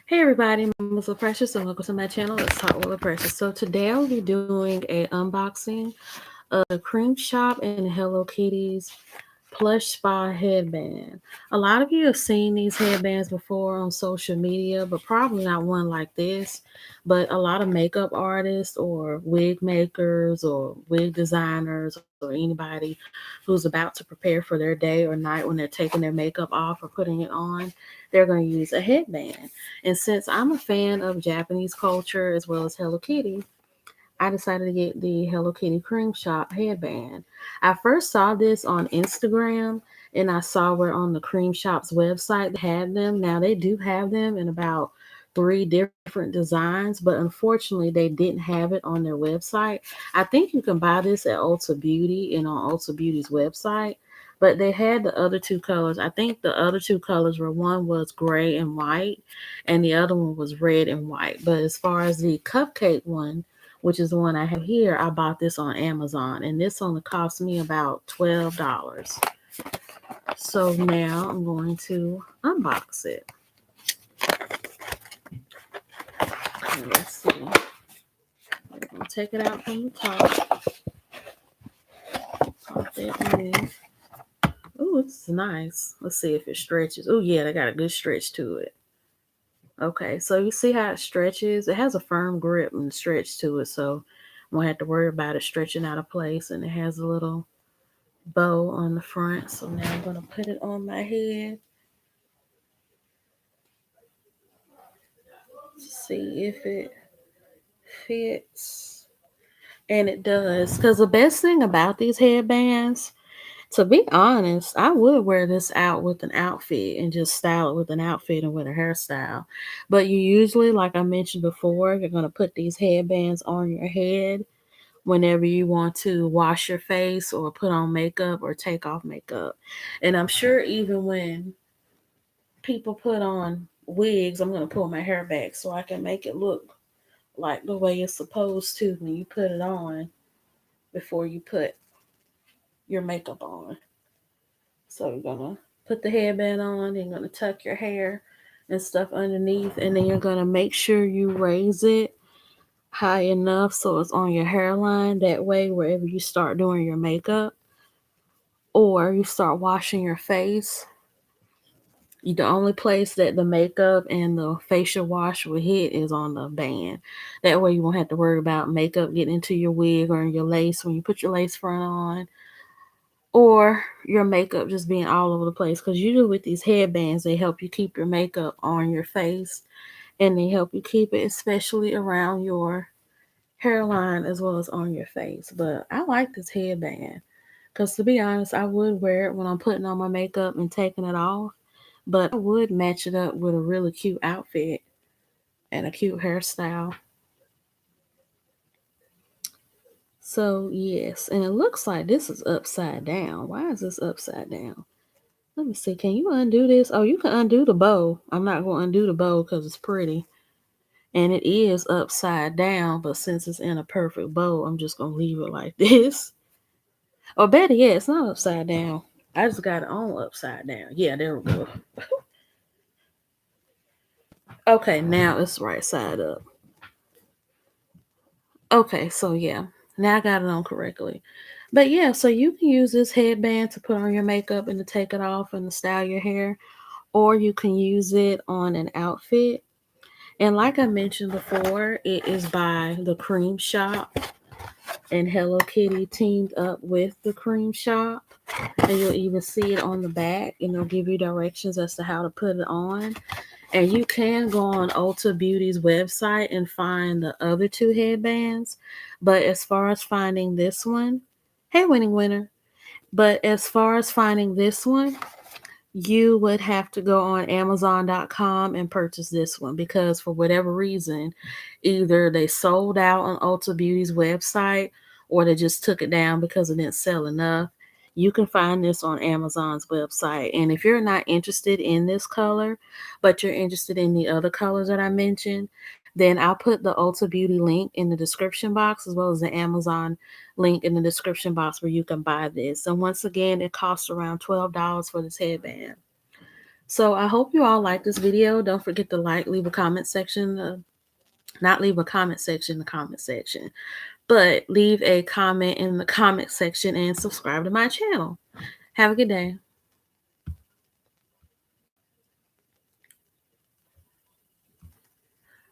Hey everybody, my name is LaPrecious and welcome to my channel. Let's talk with LaPrecious. So today I'll be doing a unboxing of the Cream Shop and Hello Kitty's plush spa headband. A lot of you have seen these headbands before on social media, but probably not one like this. But a lot of makeup artists or wig makers or wig designers or anybody who's about to prepare for their day or night when they're taking their makeup off or putting it on, they're going to use a headband. And since I'm a fan of Japanese culture as well as Hello Kitty, I decided to get the Hello Kitty Cream Shop headband. I first saw this on Instagram and I saw where on the Cream Shop's website they had them. Now they do have them in about three different designs, but unfortunately they didn't have it on their website. I think you can buy this at Ulta Beauty and on Ulta Beauty's website. But they had the other two colors. I think the other two colors were one was gray and white, and the other one was red and white. But as far as the cupcake one, which is the one I have here, I bought this on Amazon, and this only cost me about $12. So now I'm going to unbox it. And let's see. We're going to take it out from the top. Pop that in. Ooh, it's nice. Let's see if it stretches. Oh, yeah, they got a good stretch to it. Okay, so you see how it stretches? It has a firm grip and stretch to it, so I won't have to worry about it stretching out of place. And it has a little bow on the front. So now I'm going to put it on my head to see if it fits. And it does. Because the best thing about these headbands, to be honest, I would wear this out with an outfit and just style it with an outfit and with a hairstyle. But you usually, like I mentioned before, you're going to put these headbands on your head whenever you want to wash your face or put on makeup or take off makeup. And I'm sure even when people put on wigs, I'm going to pull my hair back so I can make it look like the way it's supposed to when you put it on before you put your makeup on. So you're going to put the headband on, then you're going to tuck your hair and stuff underneath, and then you're going to make sure you raise it high enough so it's on your hairline. That way, wherever you start doing your makeup or you start washing your face, the only place that the makeup and the facial wash will hit is on the band. That way you won't have to worry about makeup getting into your wig or in your lace when you put your lace front on, or your makeup just being all over the place. Because usually with these headbands, they help you keep your makeup on your face and they help you keep it especially around your hairline as well as on your face. But I like this headband because, to be honest, I would wear it when I'm putting on my makeup and taking it off, but I would match it up with a really cute outfit and a cute hairstyle. So, yes, and it looks like this is upside down. Why is this upside down? Let me see. Can you undo this? Oh, you can undo the bow. I'm not going to undo the bow because it's pretty. And it is upside down, but since it's in a perfect bow, I'm just going to leave it like this. Or better yet, it's not upside down. I just got it on upside down. Yeah, there we go. Okay, now it's right side up. Okay, so yeah, now I got it on correctly. But yeah, so you can use this headband to put on your makeup and to take it off and to style your hair, or you can use it on an outfit. And like I mentioned before, it is by the Cream Shop, and Hello Kitty teamed up with the Cream Shop. And you'll even see it on the back, and they'll give you directions as to how to put it on. And you can go on Ulta Beauty's website and find the other two headbands. But as far as finding this one, hey, winning winner. But as far as finding this one, you would have to go on Amazon.com and purchase this one because for whatever reason, either they sold out on Ulta Beauty's website or they just took it down because it didn't sell enough. You can find this on Amazon's website. And if you're not interested in this color, but you're interested in the other colors that I mentioned, then I'll put the Ulta Beauty link in the description box as well as the Amazon link in the description box where you can buy this. And once again, it costs around $12 for this headband. So I hope you all like this video. Don't forget to like, leave a comment section, not leave a comment section in the comment section, but leave a comment in the comment section and subscribe to my channel. Have a good day.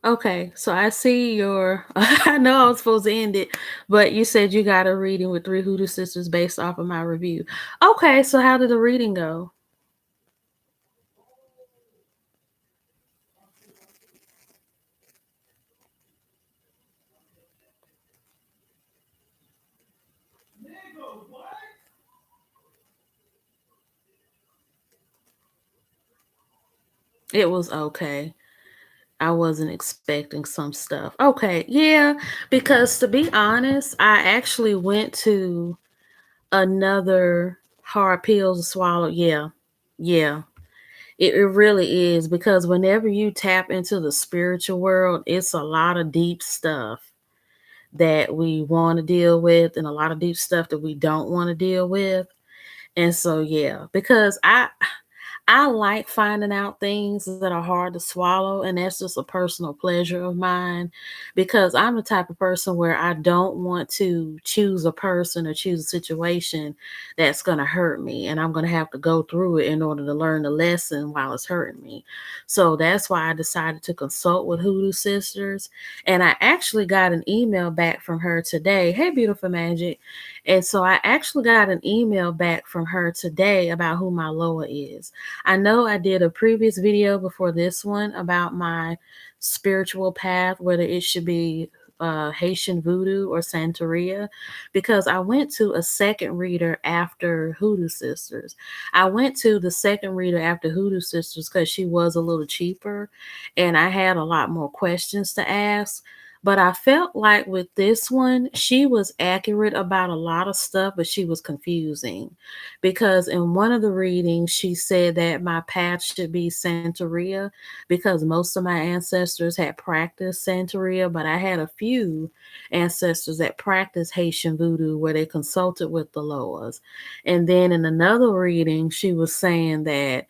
Okay, so I see your, I know I was supposed to end it, but you said you got a reading with three Hoodoo sisters based off of my review. Okay, so how did the reading go? It was okay. I wasn't expecting some stuff. Okay, yeah, because to be honest, I actually went to another hard pill to swallow. Yeah, yeah. It really is because whenever you tap into the spiritual world, it's a lot of deep stuff that we want to deal with and a lot of deep stuff that we don't want to deal with. And so yeah, because I like finding out things that are hard to swallow, and that's just a personal pleasure of mine because I'm the type of person where I don't want to choose a person or choose a situation that's going to hurt me, and I'm going to have to go through it in order to learn the lesson while it's hurting me. So that's why I decided to consult with Hoodoo Sisters, and I actually got an email back from her today. Hey, beautiful magic. And so I actually got an email back from her today about who my Loa is. I know I did a previous video before this one about my spiritual path, whether it should be Haitian voodoo or Santeria, because I went to a second reader after Hoodoo Sisters. I went to the second reader after Hoodoo Sisters because she was a little cheaper and I had a lot more questions to ask. But I felt like with this one, she was accurate about a lot of stuff, but she was confusing because in one of the readings, she said that my path should be Santeria because most of my ancestors had practiced Santeria, but I had a few ancestors that practiced Haitian voodoo where they consulted with the Loas. And then in another reading, she was saying that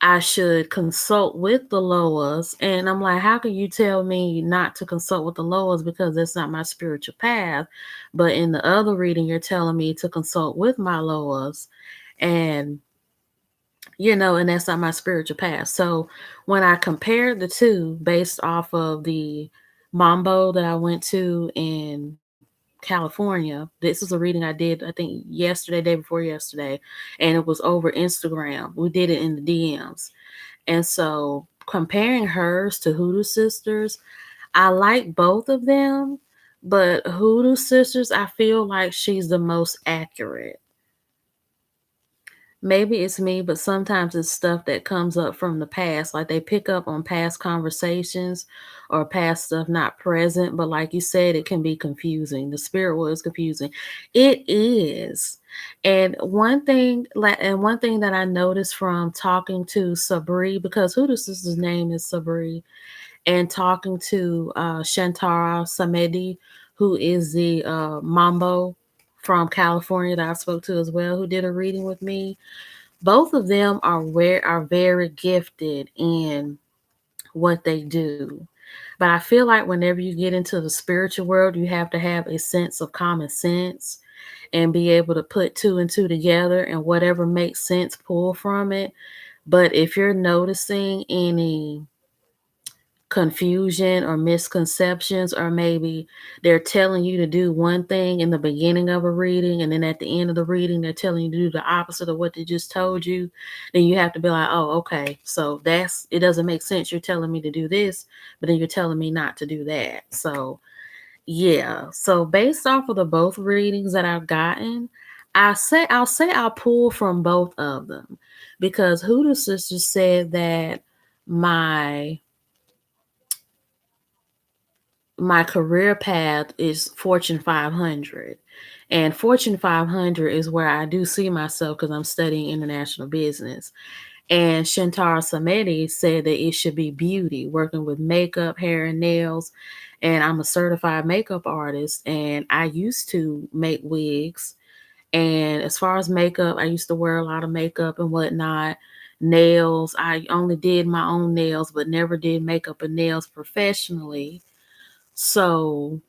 I should consult with the Loas. And I'm like, how can you tell me not to consult with the Loas because that's not my spiritual path? But in the other reading, you're telling me to consult with my Loas. And and that's not my spiritual path. So when I compared the two based off of the Mambo that I went to in California, this is a reading I did, I think, yesterday, day before yesterday, and it was over Instagram. We did it in the DMs. And so comparing hers to Hoodoo Sisters, I like both of them, but Hoodoo Sisters, I feel like she's the most accurate. Maybe it's me, but sometimes it's stuff that comes up from the past. Like they pick up on past conversations or past stuff not present. But like you said, it can be confusing. The spirit world is confusing. It is. And one thing that I noticed from talking to Sabri, because Hoodoo Sister's name is Sabri, and talking to Shantara Samedi, who is the Mambo from California that I spoke to as well, who did a reading with me. Both of them are very gifted in what they do. But I feel like whenever you get into the spiritual world, you have to have a sense of common sense and be able to put two and two together and whatever makes sense, pull from it. But if you're noticing any confusion or misconceptions, or maybe they're telling you to do one thing in the beginning of a reading and then at the end of the reading they're telling you to do the opposite of what they just told you, then you have to be like, oh, okay, so that's, it doesn't make sense, you're telling me to do this but then you're telling me not to do that. So yeah, so based off of the both readings that I've gotten, I'll say I'll pull from both of them, because Hoodoo Sisters said that my my career path is Fortune 500. And Fortune 500 is where I do see myself because I'm studying international business. And Shantara Samedi said that it should be beauty, working with makeup, hair, and nails. And I'm a certified makeup artist, and I used to make wigs. And as far as makeup, I used to wear a lot of makeup and whatnot. nails. I only did my own nails, but never did makeup and nails professionally. So,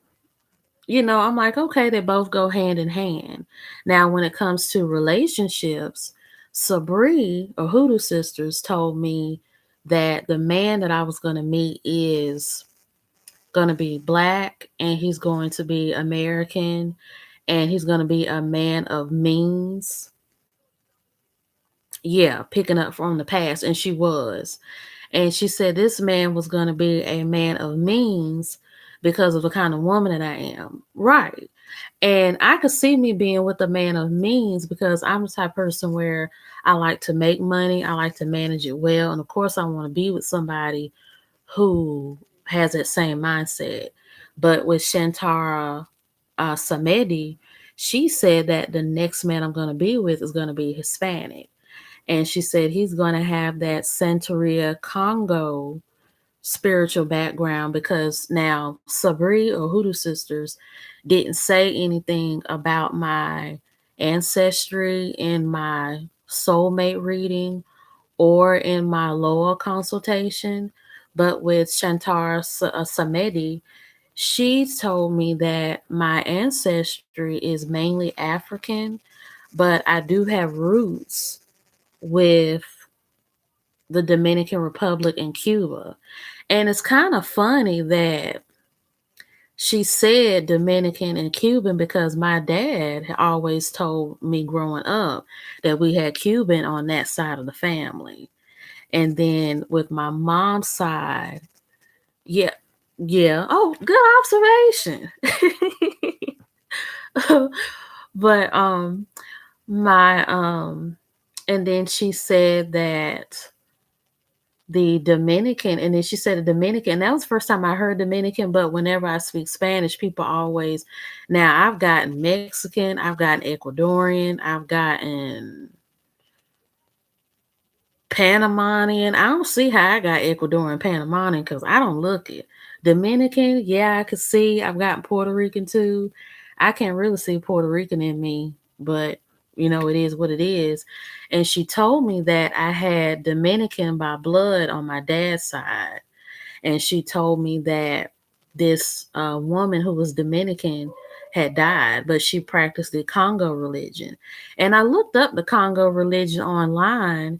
I'm like, okay, they both go hand in hand. Now, when it comes to relationships, Sabri or Hoodoo Sisters told me that the man that I was going to meet is going to be black and he's going to be American and he's going to be a man of means. Yeah, picking up from the past. And she was. And she said this man was going to be a man of means because of the kind of woman that I am. Right. And I could see me being with a man of means because I'm the type of person where I like to make money. I like to manage it well. And of course, I want to be with somebody who has that same mindset. But with Shantara Samedi, she said that the next man I'm going to be with is going to be Hispanic. And she said he's going to have that Santeria Congo spiritual background because now Sabri or Hoodoo Sisters didn't say anything about my ancestry in my soulmate reading or in my Loa consultation. But with Shantara Samedi, she's told me that my ancestry is mainly African, but I do have roots with the Dominican Republic and Cuba. And it's kind of funny that she said Dominican and Cuban because my dad always told me growing up that we had Cuban on that side of the family. And then with my mom's side, yeah, yeah. Oh, good observation. But my and then she said that the Dominican, and then she said the Dominican. That was the first time I heard Dominican, but whenever I speak Spanish, people always, now I've gotten Mexican, I've gotten Ecuadorian, I've gotten Panamanian. I don't see how I got Ecuadorian Panamanian because I don't look it. Dominican, yeah, I could see. I've gotten Puerto Rican too. I can't really see Puerto Rican in me, but it is what it is. And she told me that I had Dominican by blood on my dad's side. And she told me that this woman who was Dominican had died, but she practiced the Congo religion. And I looked up the Congo religion online,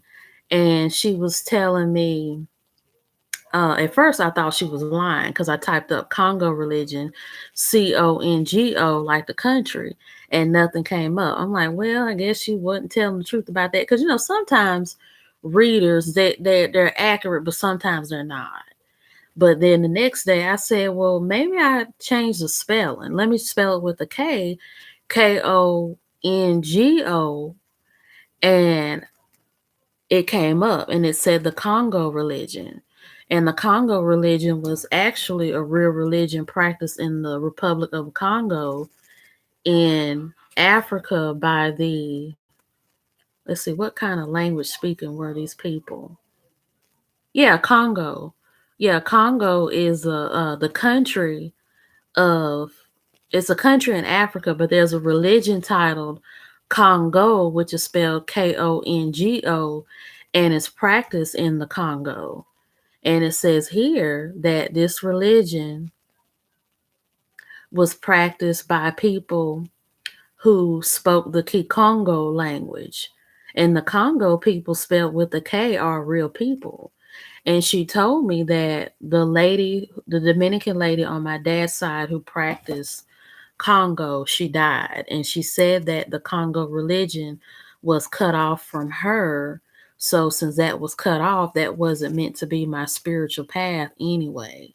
and she was telling me. At first, I thought she was lying because I typed up Congo religion, Congo, like the country, and nothing came up. I'm like, well, I guess she wasn't telling the truth about that because sometimes readers they're accurate, but sometimes they're not. But then the next day I said, well, maybe I changed the spelling. Let me spell it with a K, Kongo. And it came up and it said the Congo religion. And the Congo religion was actually a real religion practiced in the Republic of Congo in Africa by let's see, what kind of language speaking were these people? Yeah, Congo. Yeah, Congo is the country of it's a country in Africa, but there's a religion titled Congo, which is spelled Kongo, and it's practiced in the Congo. And it says here that this religion was practiced by people who spoke the Kikongo language. And the Congo people spelled with the K are real people. And she told me that the Dominican lady on my dad's side who practiced Congo, she died. And she said that the Congo religion was cut off from her. So since that was cut off, that wasn't meant to be my spiritual path anyway.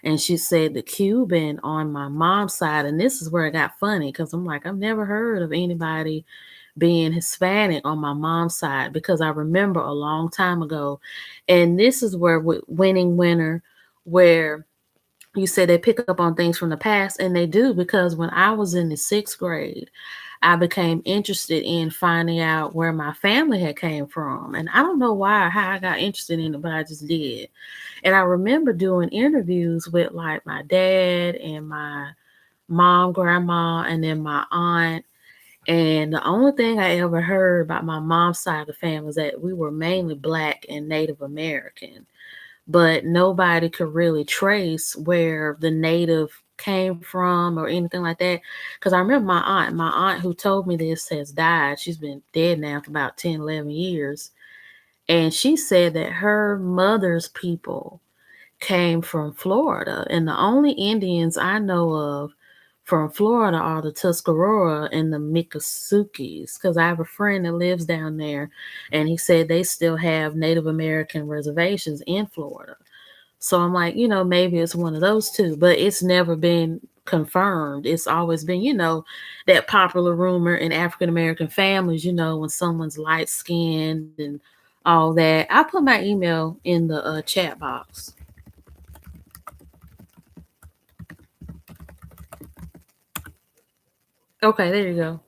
And she said the Cuban on my mom's side, and this is where it got funny because I'm like, I've never heard of anybody being Hispanic on my mom's side because I remember a long time ago. And this is where with Winning Winner, where you said they pick up on things from the past, and they do because when I was in the 6th grade, I became interested in finding out where my family had came from. And I don't know why or how I got interested in it, but I just did. And I remember doing interviews with like my dad and my mom, grandma, and then my aunt. And the only thing I ever heard about my mom's side of the family is that we were mainly black and Native American, but nobody could really trace where the native came from or anything like that. Because I remember my aunt who told me this has died. She's been dead now for about 10, 11 years. And she said that her mother's people came from Florida. And the only Indians I know of from Florida are the Tuscarora and the Miccosukes. Because I have a friend that lives down there, and he said they still have Native American reservations in Florida. So I'm like, maybe it's one of those two, but it's never been confirmed. It's always been, that popular rumor in African American families, when someone's light skinned and all that. I put my email in the chat box. Okay, there you go.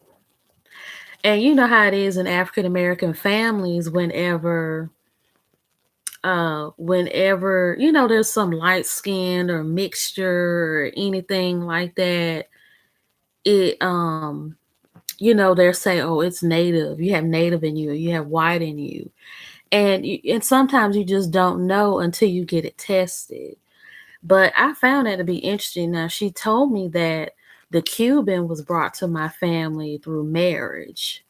And you know how it is in African American families whenever there's some light skin or mixture or anything like that, it they'll say, oh, it's native, you have native in you, you have white in you, and sometimes you just don't know until you get it tested. But I found that to be interesting. Now, she told me that the Cuban was brought to my family through marriage.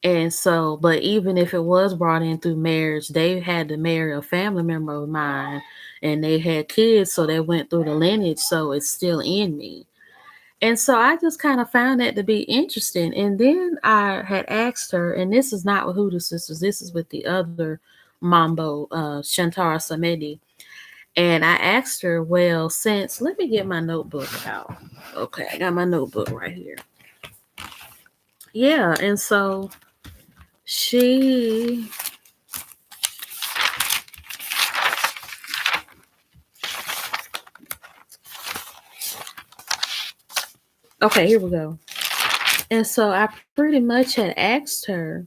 And so, but even if it was brought in through marriage, they had to marry a family member of mine, and they had kids, so they went through the lineage, so it's still in me. And so I just kind of found that to be interesting. And then I had asked her, and this is not with Hoodoo Sisters, this is with the other Mambo, Shantara Samedi. And I asked her, well, since, let me get my notebook out. Okay, I got my notebook right here. Yeah, and so she, okay, here we go. And so I pretty much had asked her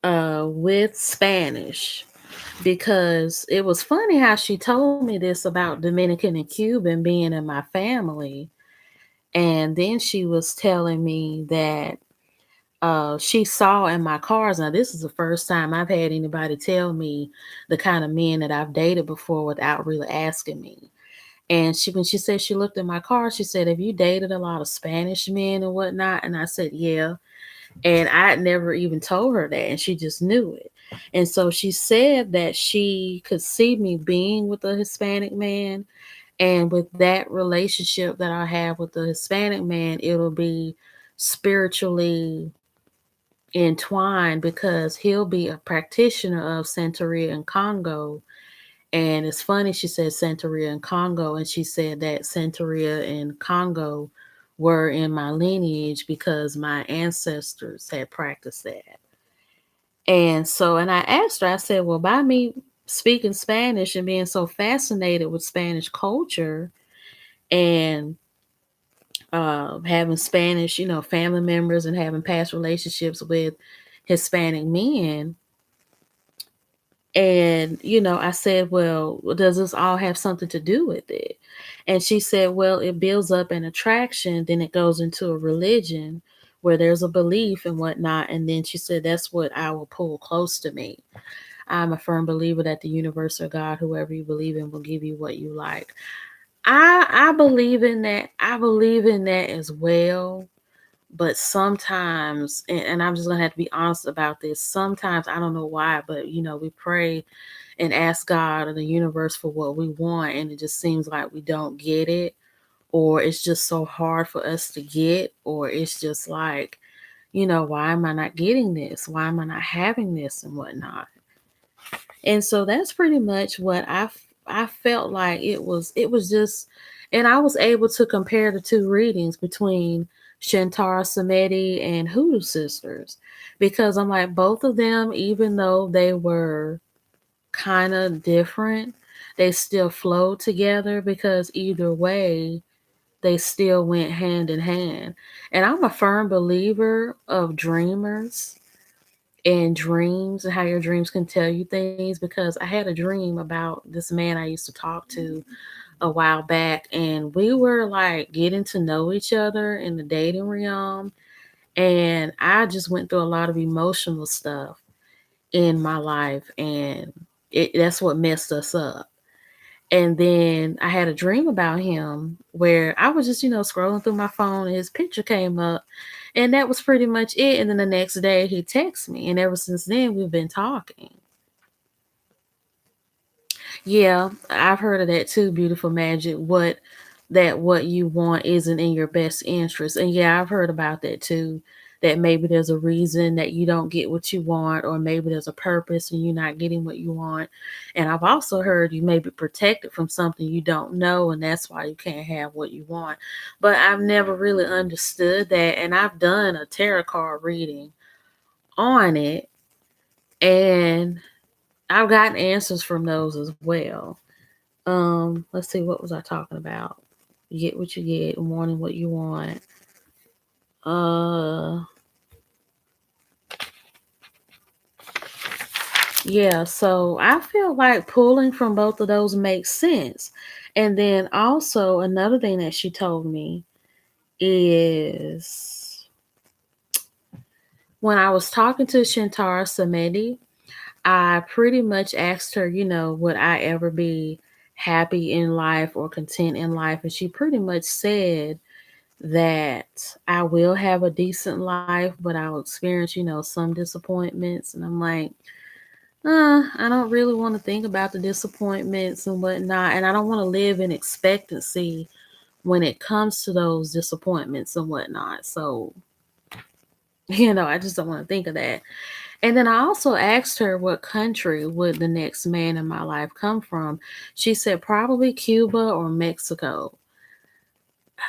with Spanish, because it was funny how she told me this about Dominican and Cuban being in my family. And then she was telling me that she saw in my cars. Now, this is the first time I've had anybody tell me the kind of men that I've dated before without really asking me. And when she said she looked at my car, she said, have you dated a lot of Spanish men and whatnot? And I said, yeah. And I had never even told her that, and she just knew it. And so she said that she could see me being with a Hispanic man. And with that relationship that I have with the Hispanic man, it'll be spiritually entwined, because he'll be a practitioner of Santeria and Congo. And it's funny, she said Santeria and Congo, and she said that Santeria and Congo were in my lineage because my ancestors had practiced that. And so, and I asked her, I said, well, by me speaking Spanish and being so fascinated with Spanish culture and having Spanish, family members and having past relationships with Hispanic men, and, I said, well, does this all have something to do with it? And she said, well, it builds up an attraction, then it goes into a religion where there's a belief and whatnot. And then she said, that's what I will pull close to me. I'm a firm believer that the universe or God, whoever you believe in, will give you what you like. I believe in that. I believe in that as well. But sometimes, and I'm just gonna have to be honest about this. Sometimes I don't know why, but we pray and ask God or the universe for what we want, and it just seems like we don't get it, or it's just so hard for us to get, or it's just like, why am I not getting this? Why am I not having this and whatnot? And so that's pretty much what I felt like it was just, and I was able to compare the two readings between Shantara Samedi and Hoodoo Sisters, because I'm like, both of them, even though they were kind of different, they still flowed together, because either way they still went hand in hand. And I'm a firm believer of dreamers and dreams, and how your dreams can tell you things, because I had a dream about this man I used to talk to a while back, and we were like getting to know each other in the dating realm. And I just went through a lot of emotional stuff in my life, and that's what messed us up. And then I had a dream about him where I was just, scrolling through my phone and his picture came up. And that was pretty much it. And then the next day he texted me. And ever since then, we've been talking. Yeah, I've heard of that too, beautiful magic. What you want isn't in your best interest. And yeah, I've heard about that too. That maybe there's a reason that you don't get what you want, or maybe there's a purpose and you're not getting what you want. And I've also heard you may be protected from something you don't know, and that's why you can't have what you want. But I've never really understood that. And I've done a tarot card reading on it, and I've gotten answers from those as well. Let's see, what was I talking about? You get what you get, wanting what you want. Uh, yeah, so I feel like pulling from both of those makes sense. And then also another thing that she told me is when I was talking to Shantara Samedi, I pretty much asked her, would I ever be happy in life or content in life? And she pretty much said that I will have a decent life, but I'll experience, some disappointments. And I'm like, I don't really want to think about the disappointments and whatnot. And I don't want to live in expectancy when it comes to those disappointments and whatnot. So, I just don't want to think of that. And then I also asked her what country would the next man in my life come from. She said probably Cuba or Mexico.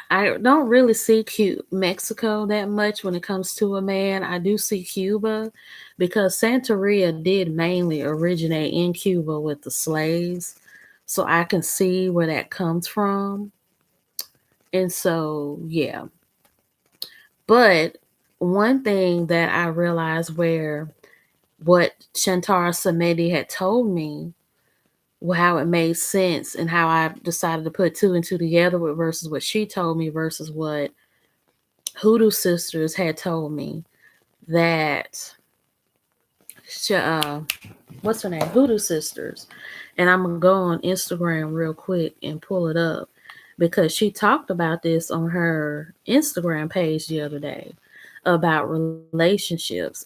I don't really see Mexico that much when it comes to a man. I do see Cuba because Santeria did mainly originate in Cuba with the slaves. So I can see where that comes from. And so, yeah. But one thing that I realized where what Shantara Samedi had told me, how it made sense and how I decided to put two and two together with versus what she told me versus what Hoodoo Sisters had told me that what's her name? Hoodoo Sisters. And I'm gonna go on Instagram real quick and pull it up because she talked about this on her Instagram page the other day about relationships.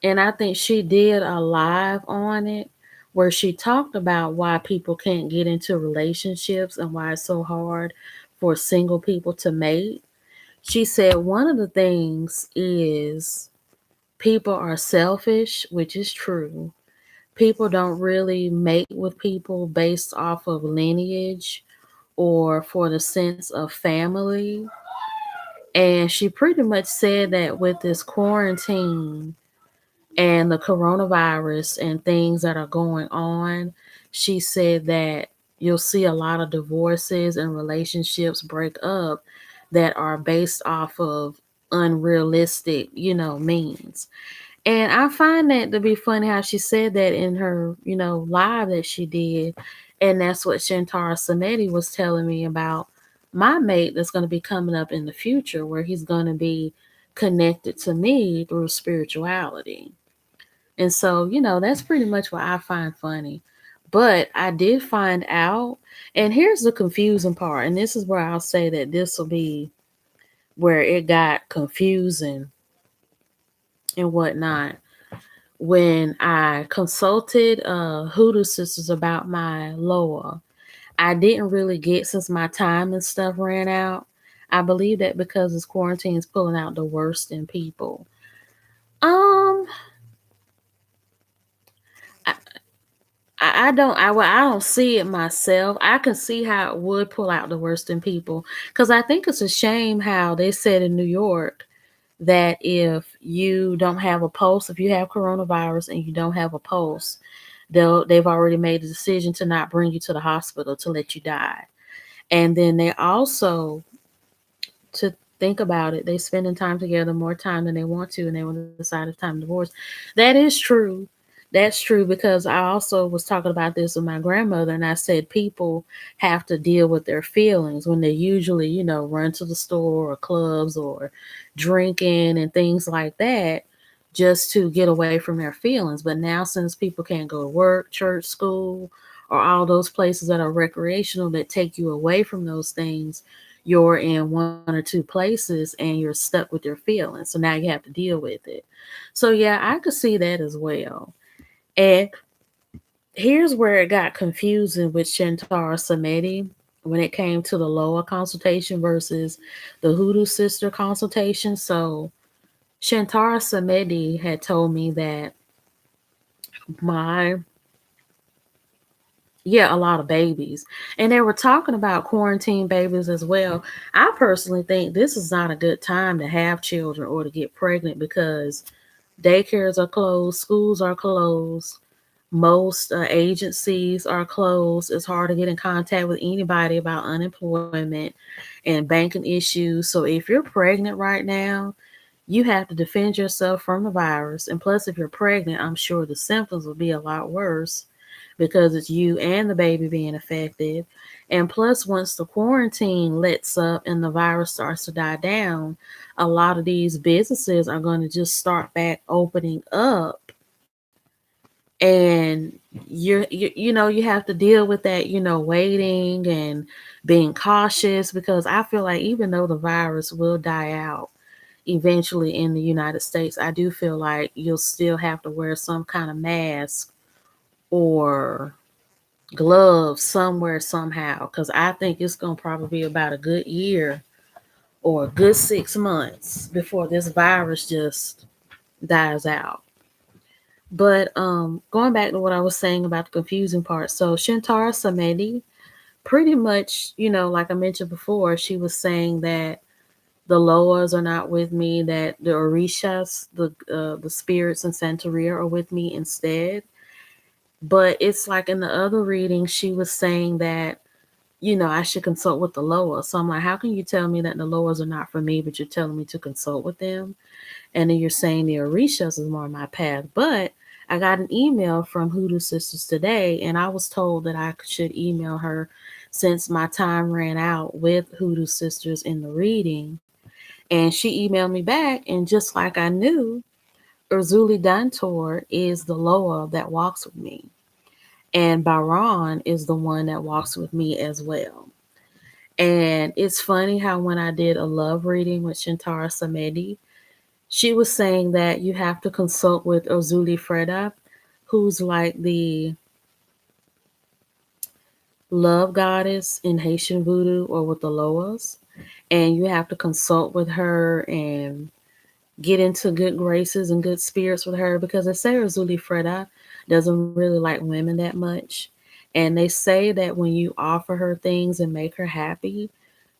And I think she did a live on it where she talked about why people can't get into relationships and why it's so hard for single people to mate. She said one of the things is people are selfish, which is true. People don't really mate with people based off of lineage or for the sense of family. And she pretty much said that with this quarantine and the coronavirus and things that are going on, she said that you'll see a lot of divorces and relationships break up that are based off of unrealistic, means. And I find that to be funny how she said that in her, live that she did. And that's what Shantara Samedi was telling me about my mate that's going to be coming up in the future, where he's going to be connected to me through spirituality. And so, that's pretty much what I find funny. But I did find out, and here's the confusing part, and this is where I'll say that this will be where it got confusing and whatnot. When I consulted Hoodoo Sisters about my Loa, I didn't really get, since my time and stuff ran out. I believe that because this quarantine is pulling out the worst in people. Um, I, I don't see it myself. I can see how it would pull out the worst in people because I think it's a shame how they said in New York that if you don't have a pulse, if you have coronavirus and you don't have a pulse, they've already made a decision to not bring you to the hospital to let you die. And then they also, to think about it, they spending time together more time than they want to, and they want to decide it's time to divorce. That is true. That's true because I also was talking about this with my grandmother, and I said people have to deal with their feelings when they usually, run to the store or clubs or drinking and things like that just to get away from their feelings. But now, since people can't go to work, church, school, or all those places that are recreational that take you away from those things, you're in one or two places and you're stuck with your feelings. So now you have to deal with it. So, yeah, I could see that as well. And here's where it got confusing with Shantara Samedi when it came to the lower consultation versus the Hoodoo sister consultation. So Shantara Samedi had told me that my yeah, a lot of babies. And they were talking about quarantine babies as well. I personally think this is not a good time to have children or to get pregnant because daycares are closed, schools are closed, most agencies are closed. It's hard to get in contact with anybody about unemployment and banking issues. So if you're pregnant right now, you have to defend yourself from the virus. And plus, if you're pregnant, I'm sure the symptoms will be a lot worse because it's you and the baby being affected. And plus, once the quarantine lets up and the virus starts to die down, a lot of these businesses are going to just start back opening up, and you have to deal with that, waiting and being cautious, because I feel like even though the virus will die out eventually in the United States, I do feel like you'll still have to wear some kind of mask or gloves somewhere somehow, because I think it's going to probably be about a good year or a good 6 months before this virus just dies out. But going back to what I was saying about the confusing part, so Shintara Samedi, pretty much, like I mentioned before, she was saying that the Loas are not with me, that the Orishas, the spirits in Santeria are with me instead. But it's like in the other reading, she was saying that, I should consult with the Loa. So I'm like, how can you tell me that the Loas are not for me, but you're telling me to consult with them? And then you're saying the Orishas is more my path. But I got an email from Hoodoo Sisters today, and I was told that I should email her since my time ran out with Hoodoo Sisters in the reading. And she emailed me back, and just like I knew, Urzuli Dantor is the Loa that walks with me. And Baron is the one that walks with me as well. And it's funny how when I did a love reading with Shintara Samedi, she was saying that you have to consult with Ozuli Freda, who's like the love goddess in Haitian voodoo or with the Loas. And you have to consult with her and get into good graces and good spirits with her, because they say Ozuli Freda doesn't really like women that much. And they say that when you offer her things and make her happy,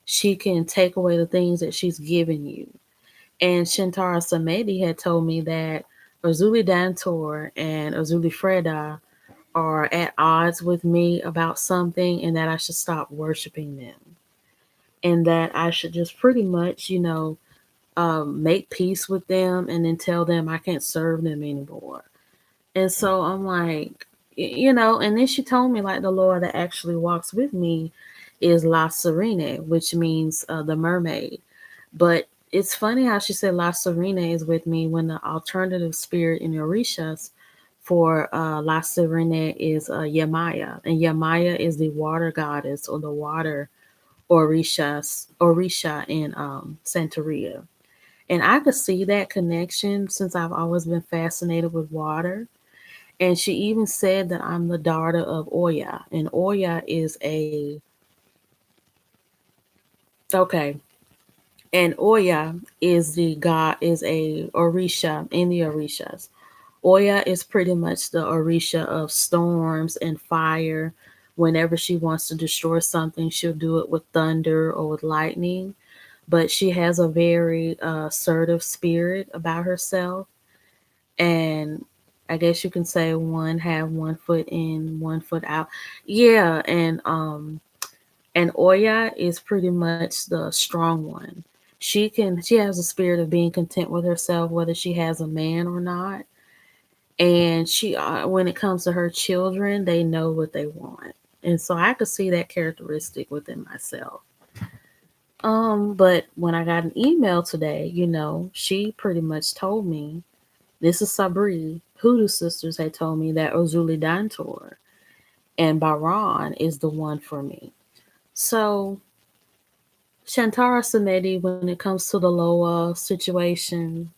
she can take away the things that she's given you. And Shintara Samedi had told me that Ozuli Dantor and Ozuli Freda are at odds with me about something, and that I should stop worshiping them. And that I should just pretty much, make peace with them and then tell them I can't serve them anymore. And so I'm like, and then she told me like the Lord that actually walks with me is La Serene, which means the mermaid. But it's funny how she said La Serena is with me when the alternative spirit in Orishas for La Serena is Yamaya. And Yamaya is the water goddess or the water Orisha in Santeria. And I could see that connection since I've always been fascinated with water. And she even said that I'm the daughter of Oya. And Oya is okay. And Oya is the god, is a Orisha in the Orishas. Oya is pretty much the Orisha of storms and fire. Whenever she wants to destroy something, she'll do it with thunder or with lightning. But she has a very assertive spirit about herself. And I guess you can say one have one foot in, one foot out. Yeah, and Oya is pretty much the strong one. She has a spirit of being content with herself, whether she has a man or not. And when it comes to her children, they know what they want. And so I could see that characteristic within myself. But when I got an email today, she pretty much told me, this is Sabri, Hoodoo Sisters had told me that Ozuli Dantor and Baran is the one for me. So Shantara Samedi, when it comes to the Loa situation,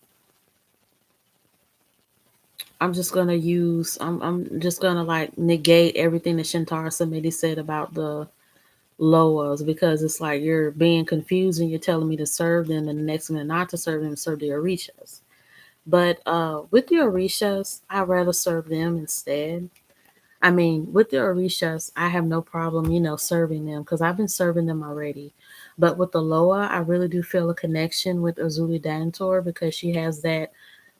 I'm just gonna like negate everything that Shantara Samedi said about the Loas, because it's like you're being confused and you're telling me to serve them and the next minute not to serve them, serve the Orishas. But with the Orishas, I rather serve them instead. I mean, with the Orishas, I have no problem, serving them because I've been serving them already. But with the Loa, I really do feel a connection with Azuli Dantor because she has that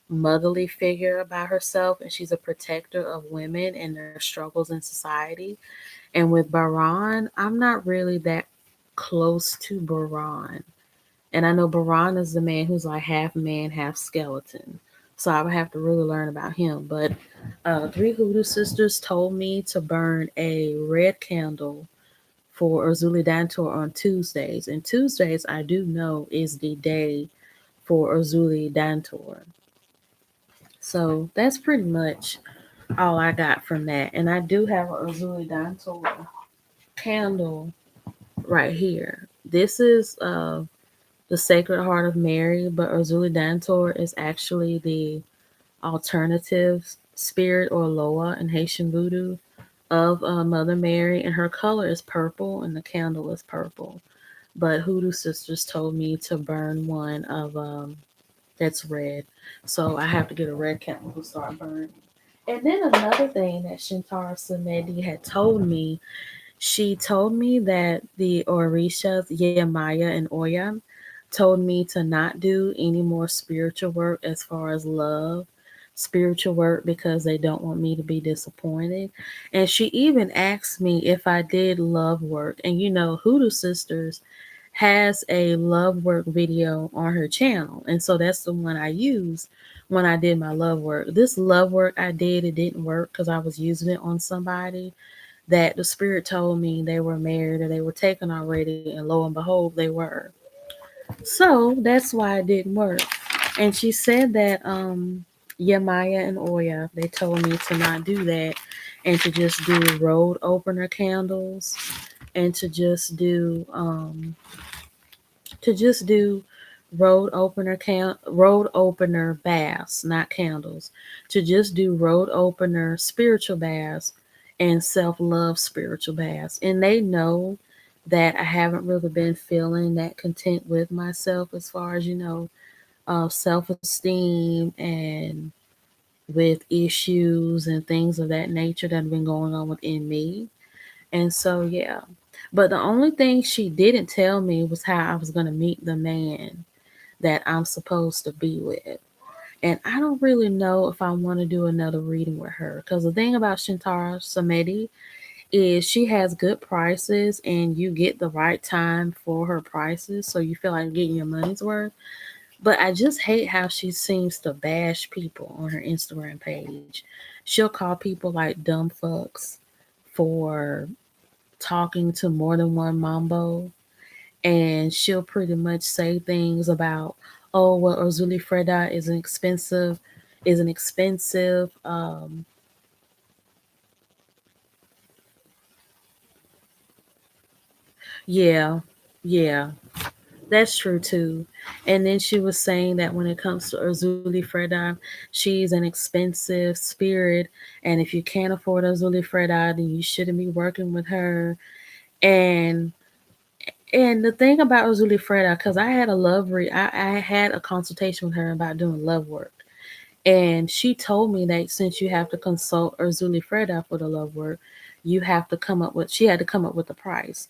motherly figure about herself and she's a protector of women and their struggles in society. And with Baran, I'm not really that close to Baran. And I know Baran is the man who's like half man, half skeleton. So I would have to really learn about him. But three Hoodoo sisters told me to burn a red candle for Urzuli Dantor on Tuesdays. And Tuesdays, I do know, is the day for Urzuli Dantor. So that's pretty much all I got from that. And I do have a Urzuli Dantor candle right here. This is the Sacred Heart of Mary, but Urzuli Dantor is actually the alternative spirit or Loa in Haitian voodoo of Mother Mary, and her color is purple, and the candle is purple. But Hoodoo Sisters told me to burn one of that's red, so I have to get a red candle to start burning. And then another thing that Shintara Samedi had told me, she told me that the Orishas Yemaya and Oya told me to not do any more spiritual work as far as love, spiritual work, because they don't want me to be disappointed. And she even asked me if I did love work. And Hoodoo Sisters has a love work video on her channel. And so that's the one I used when I did my love work. This love work I did, it didn't work because I was using it on somebody that the spirit told me they were married or they were taken already, and lo and behold, they were. So that's why it didn't work. And she said that Yamaya and Oya, they told me to not do that and to just do road opener candles and to just do road opener baths, not candles. To just do road opener spiritual baths and self-love spiritual baths. And they know that I haven't really been feeling that content with myself as far as, self-esteem and with issues and things of that nature that have been going on within me. And so, yeah. But the only thing she didn't tell me was how I was going to meet the man that I'm supposed to be with. And I don't really know if I want to do another reading with her because the thing about Shintara Samedi is she has good prices and you get the right time for her prices, so you feel like getting your money's worth. But I just hate how she seems to bash people on her Instagram page. She'll call people like dumb fucks for talking to more than one mambo, and she'll pretty much say things about, oh well, Ozuli Freda is an expensive. Yeah, yeah, that's true too. And then she was saying that when it comes to Ozuli Freda, she's an expensive spirit, and if you can't afford Ozuli Freda, then you shouldn't be working with her. And the thing about Ozuli Freda, because I had a consultation with her about doing love work. And she told me that since you have to consult Urzuli Freda for the love work, she had to come up with the price.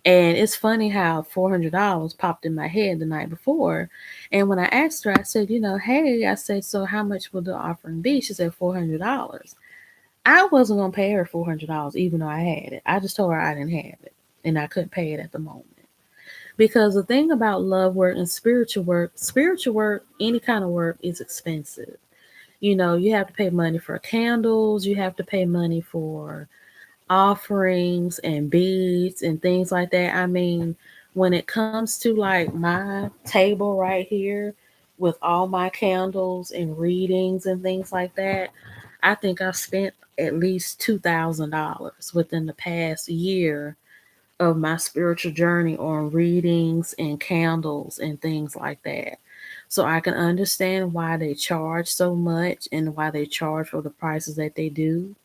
And it's funny how $400 popped in my head the night before. And when I asked her, I said, hey, I said, so how much will the offering be? She said $400. I wasn't going to pay her $400 even though I had it. I just told her I didn't have it and I couldn't pay it at the moment. Because the thing about love work and spiritual work, any kind of work is expensive. You have to pay money for candles, you have to pay money for offerings and beads and things like that. I mean, when it comes to like my table right here with all my candles and readings and things like that, I think I've spent at least $2,000 within the past year of my spiritual journey on readings and candles and things like that. So I can understand why they charge so much and why they charge for the prices that they do.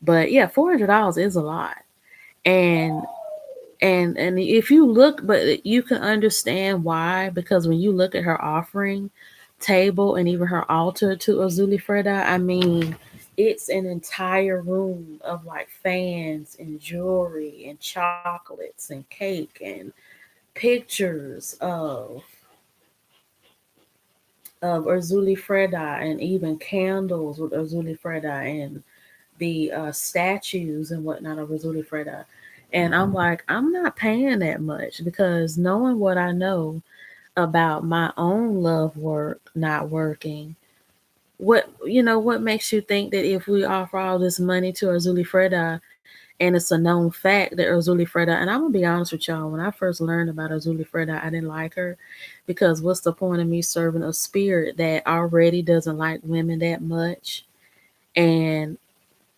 But yeah, $400 is a lot. And and if you look, but you can understand why, because when you look at her offering table and even her altar to Azuli Freda, I mean, it's an entire room of like fans and jewelry and chocolates and cake and pictures of Azuli Freda, and even candles with Azuli Freda, and the statues and whatnot of Azuli Freda. And I'm like, I'm not paying that much, because knowing what I know about my own love work not working, what makes you think that if we offer all this money to Azuli Freda, and it's a known fact that Azuli Freda, and I'm gonna be honest with y'all, when I first learned about Azuli Freda, I didn't like her, because what's the point of me serving a spirit that already doesn't like women that much, and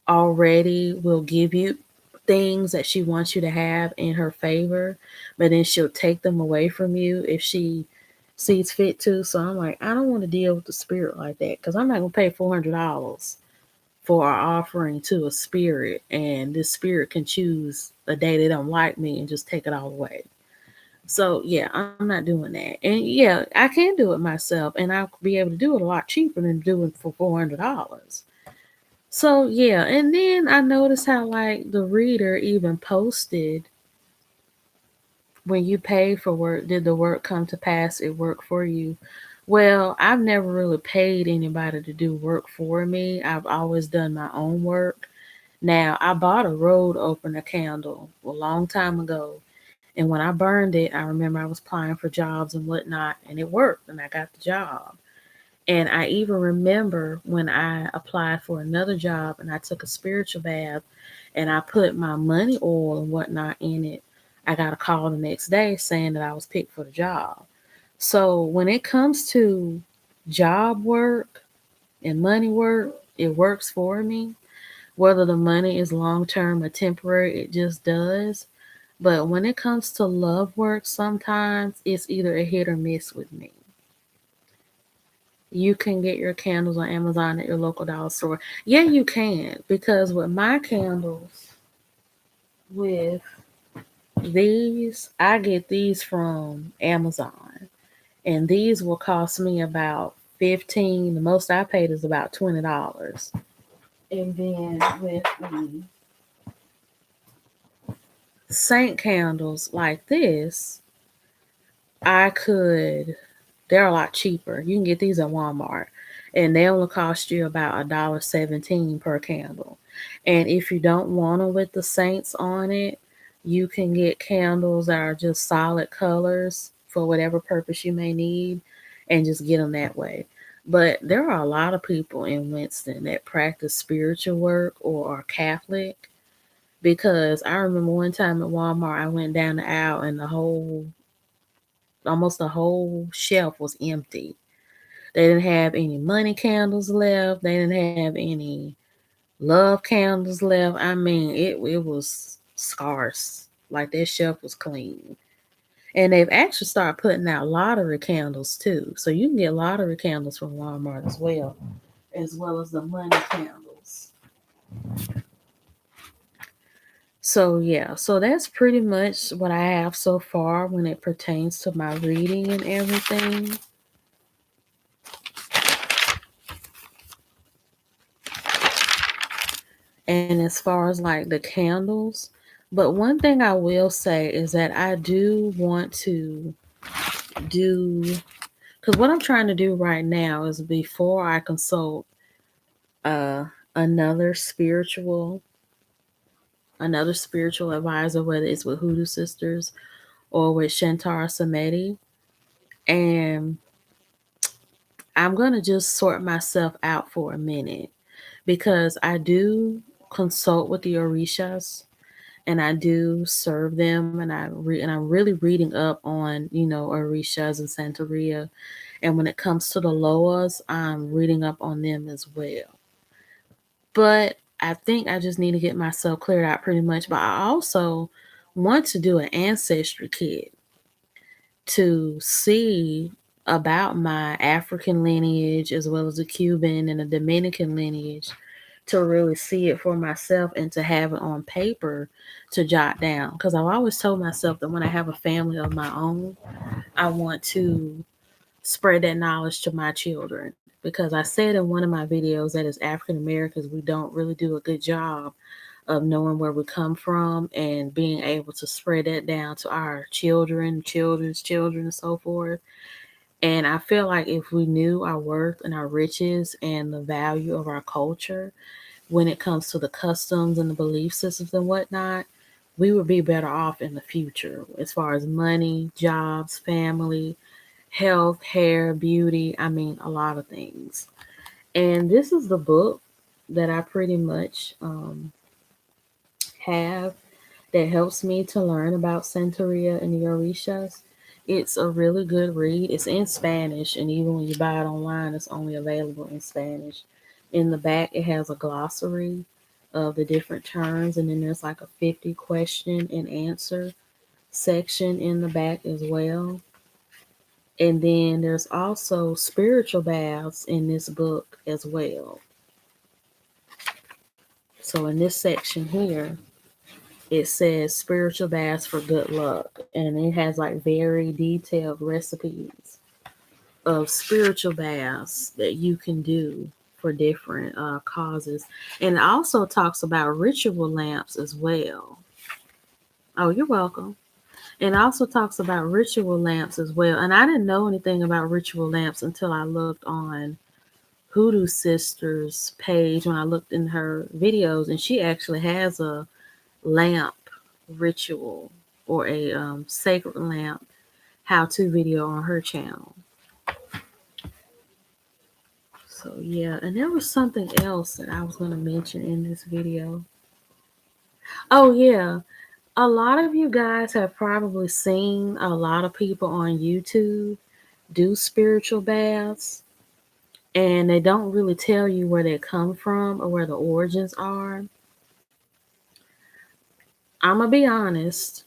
already will give you things that she wants you to have in her favor, but then she'll take them away from you if she sees fit to. So I'm like, I don't want to deal with the spirit like that, because I'm not gonna pay $400 for our offering to a spirit, and this spirit can choose a day they don't like me and just take it all away. So yeah, I'm not doing that. And yeah, I can do it myself, and I'll be able to do it a lot cheaper than doing for $400. So yeah, and then I noticed how like the reader even posted, when you pay for work, did the work come to pass? It worked for you. Well, I've never really paid anybody to do work for me. I've always done my own work. Now, I bought a road opener candle a long time ago, and when I burned it, I remember I was applying for jobs and whatnot, and it worked, and I got the job. And I even remember when I applied for another job and I took a spiritual bath and I put my money oil and whatnot in it, I got a call the next day saying that I was picked for the job. So when it comes to job work and money work, it works for me. Whether the money is long term or temporary, it just does. But when it comes to love work, sometimes it's either a hit or miss with me. You can get your candles on Amazon at your local dollar store. Yeah, you can, because with my candles, with these, I get these from Amazon, and these will cost me about 15. The most I paid is about $20. And then with the Saint candles like this, I could they're a lot cheaper. You can get these at Walmart, and they only cost you about $1.17 per candle. And if you don't want them with the saints on it, you can get candles that are just solid colors for whatever purpose you may need, and just get them that way. But there are a lot of people in Winston that practice spiritual work or are Catholic, because I remember one time at Walmart, I went down the aisle and almost the whole shelf was empty. They didn't have any money candles left. They didn't have any love candles left. I mean, it was scarce. Like that shelf was clean. And they've actually started putting out lottery candles too. So you can get lottery candles from Walmart as well as the money candles. So yeah, so that's pretty much what I have so far when it pertains to my reading and everything. And as far as like the candles, but one thing I will say is that I do want to do, because what I'm trying to do right now is, before I consult uh another spiritual another spiritual advisor, whether it's with Hoodoo Sisters or with Shantara Samedi, and I'm going to just sort myself out for a minute because I do consult with the Orishas and I do serve them, and and I'm really reading up on Orishas and Santeria, and when it comes to the Loas, I'm reading up on them as well. But I think I just need to get myself cleared out pretty much. But I also want to do an ancestry kit to see about my African lineage as well as the Cuban and the Dominican lineage, to really see it for myself and to have it on paper to jot down. Because I've always told myself that when I have a family of my own, I want to spread that knowledge to my children. Because I said in one of my videos that as African Americans, we don't really do a good job of knowing where we come from and being able to spread that down to our children, children's children, and so forth. And I feel like if we knew our worth and our riches and the value of our culture when it comes to the customs and the belief systems and whatnot, we would be better off in the future as far as money, jobs, family, health, hair, beauty. I mean, a lot of things. And this is the book that I pretty much have that helps me to learn about Santeria and the Orishas. It's a really good read. It's in Spanish, and even when you buy it online, it's only available in Spanish. In the back, it has a glossary of the different terms, and then there's like a 50 question and answer section in the back as well. And then there's also spiritual baths in this book as well. So in this section here, it says spiritual baths for good luck, and it has like very detailed recipes of spiritual baths that you can do for different causes. And it also talks about ritual lamps as well. Oh, you're welcome. And it also talks about ritual lamps as well. And I didn't know anything about ritual lamps until I looked on Hoodoo Sisters page when I looked in her videos, and she actually has a lamp ritual or a sacred lamp how-to video on her channel. So yeah, and there was something else that I was going to mention in this video. Oh yeah, a lot of you guys have probably seen a lot of people on YouTube do spiritual baths, and they don't really tell you where they come from or where the origins are. I'm gonna be honest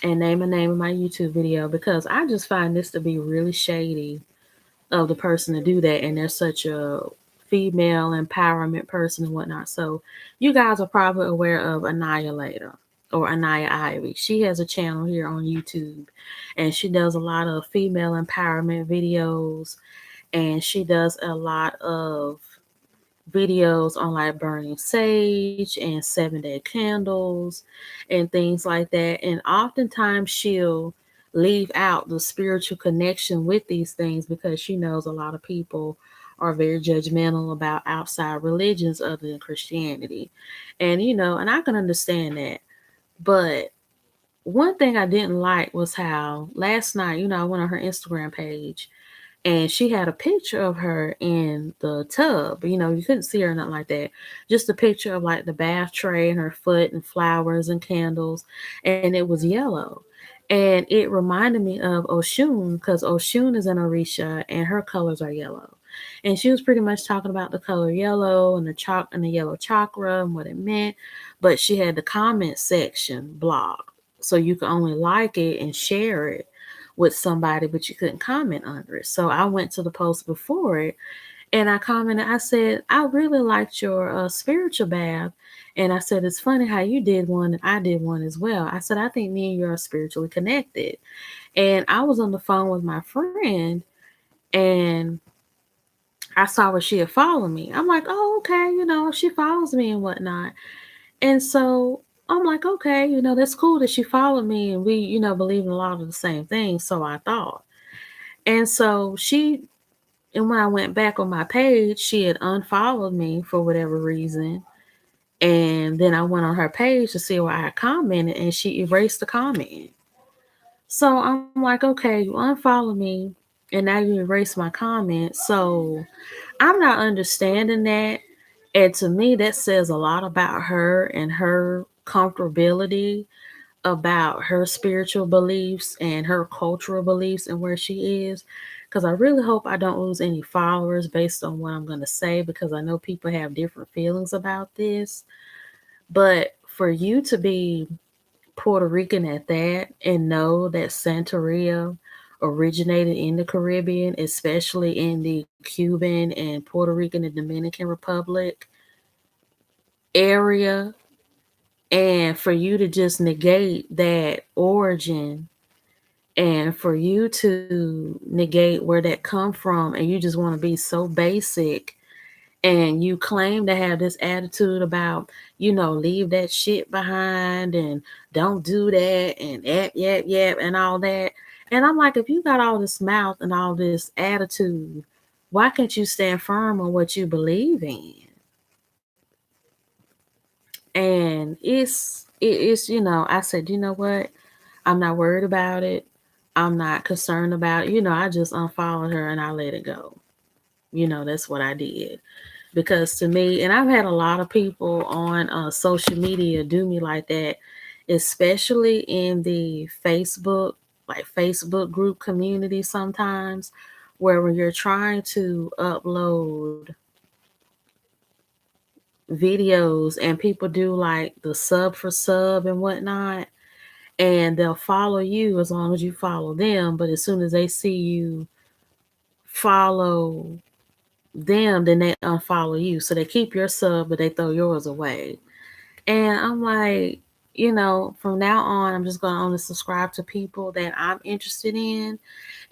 and name a name of my YouTube video because I just find this to be really shady of the person to do that, and they're such a female empowerment person and whatnot. So you guys are probably aware of Annihilator or Anaya Ivy. She has a channel here on YouTube, and she does a lot of female empowerment videos, and she does a lot of videos on like burning sage and 7-day candles and things like that. And oftentimes she'll leave out the spiritual connection with these things because she knows a lot of people are very judgmental about outside religions other than Christianity. And and I can understand that. But one thing I didn't like was how last night, I went on her Instagram page and she had a picture of her in the tub. You couldn't see her, nothing like that. Just a picture of like the bath tray and her foot and flowers and candles, and it was yellow. And it reminded me of Oshun because Oshun is an Orisha and her colors are yellow. And she was pretty much talking about the color yellow and the yellow chakra and what it meant. But she had the comment section blocked. So you could only like it and share it with somebody, but you couldn't comment under it. So I went to the post before it and I commented, I said, I really liked your spiritual bath. And I said, it's funny how you did one and I did one as well. I said, I think me and you are spiritually connected. And I was on the phone with my friend and I saw where she had followed me. I'm like, oh, okay, she follows me and whatnot. And so I'm like, okay, that's cool that she followed me and we, believe in a lot of the same things. So I thought. And so and when I went back on my page, she had unfollowed me for whatever reason. And then I went on her page to see where I had commented and she erased the comment. So I'm like, okay, you unfollowed me. And now you erase my comment. So I'm not understanding that. And to me, that says a lot about her and her comfortability about her spiritual beliefs and her cultural beliefs and where she is. Because I really hope I don't lose any followers based on what I'm going to say, because I know people have different feelings about this. But for you to be Puerto Rican at that and know that Santeria originated in the Caribbean, especially in the Cuban and Puerto Rican and Dominican Republic area, and for you to just negate that origin and for you to negate where that come from, and you just want to be so basic, and you claim to have this attitude about, leave that shit behind and don't do that and yap and all that. And I'm like, if you got all this mouth and all this attitude, why can't you stand firm on what you believe in? And I said, you know what? I'm not worried about it. I'm not concerned about it. I just unfollowed her and I let it go. That's what I did. Because to me, and I've had a lot of people on social media do me like that, especially in the Facebook group community sometimes, where when you're trying to upload videos and people do like the sub for sub and whatnot, and they'll follow you as long as you follow them. But as soon as they see you follow them, then they unfollow you. So they keep your sub, but they throw yours away. And I'm like, from now on, I'm just going to only subscribe to people that I'm interested in